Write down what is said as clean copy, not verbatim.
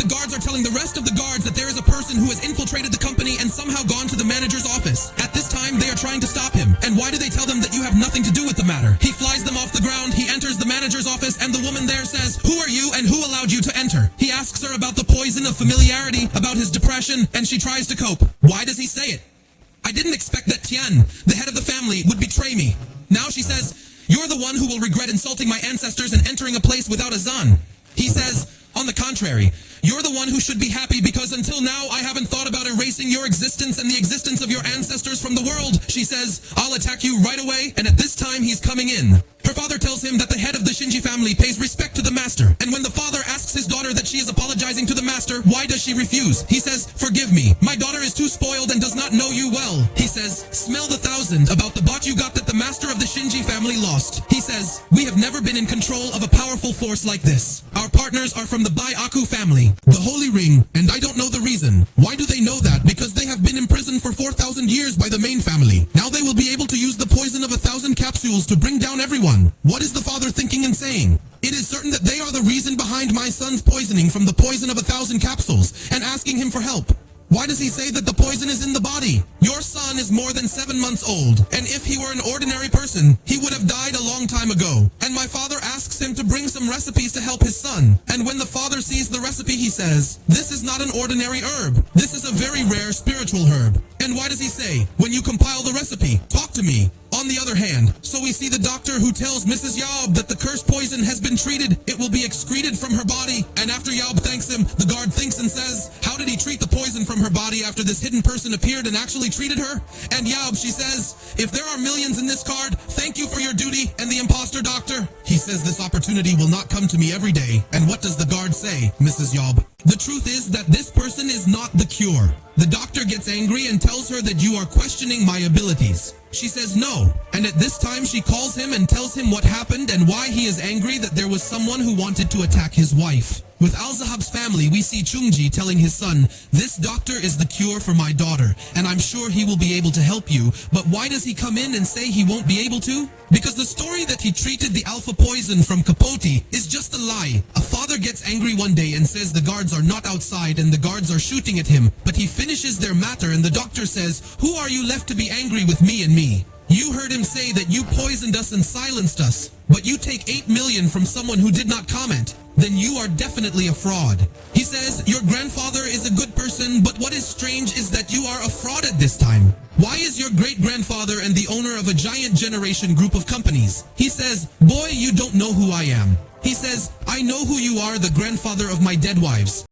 the guards are telling the rest of the guards that there is a person who has infiltrated the company and somehow gone to the manager's office. At this time, they are trying to stop him. And why do they tell them that you have nothing to do with the matter? He flies them off the ground, he enters the manager's office, and the woman there says, "Who are you and who allowed you to enter?" He asks her about the poison of familiarity, about his depression, and she tries to cope. Why does he say it? "I didn't expect that Tian, the head of the family, would betray me." Now she says, "You're the one who will regret insulting my ancestors and entering a place without a zan." He says, "On the contrary, you're the one who should be happy because until now I haven't thought about erasing your existence and the existence of your ancestors from the world." She says, "I'll attack you right away," and at this time he's coming in. Her father tells him that the head of the Shinji family pays respect to the master, and when the father asks his daughter that she is apologizing to the master, why does she refuse? He says, "Forgive me, my daughter is too spoiled and does not know you well." He says, "Smell the 1,000 about the bot you got that the master of the Shinji family lost." He says, "We have never been in control of a powerful force like this. Our partners are from the Baiaku family, the Holy Ring, and I don't know the reason. Why do they know that? Because they have been imprisoned for 4,000 years by the main family. Now they will be able to use the poison of 1,000 capsules to bring down everyone." What is the father thinking and saying? It is certain that they are the reason behind my son's poisoning from the poison of 1,000 capsules and asking him for help. Why does he say that the poison is in the body? Your son is more than 7 months old, and if he were an ordinary person, he would have died a long time ago. And my father asks him to bring some recipes to help his son. And when the father sees the recipe, he says, "This is not an ordinary herb. This is a very rare spiritual herb." And why does he say, "When you compile the recipe, talk to me"? On the other hand, so we see the doctor who tells Mrs. Yaub that the cursed poison has been treated, it will be excreted from her body, and after Yaub thanks him, the guard thinks and says, "How did he treat the poison from her body after this hidden person appeared and actually treated her?" And Yaub, she says, "If there are millions in this card, thank you for your duty." And the imposter doctor, he says, "This opportunity will not come to me every day." And what does the guard say, Mrs. Yaub? The truth is that this person is not the cure. The doctor gets angry and tells her that you are questioning my abilities. She says no, and at this time she calls him and tells him what happened and why he is angry that there was someone who wanted to attack his wife. With Al-Zahab's family, we see Chungji telling his son, "This doctor is the cure for my daughter, and I'm sure he will be able to help you." But why does he come in and say he won't be able to? Because the story that he treated the alpha poison from Capote is just a lie. A father gets angry one day and says the guards are not outside and the guards are shooting at him, but he finishes their matter and the doctor says, "Who are you left to be angry with me and me? You heard him say that you poisoned us and silenced us, but you take 8 million from someone who did not comment. Then you are definitely a fraud." He says, "Your grandfather is a good person, but what is strange is that you are a fraud at this time. Why is your great-grandfather and the owner of a giant generation group of companies?" He says, "Boy, you don't know who I am." He says, "I know who you are, the grandfather of my dead wives."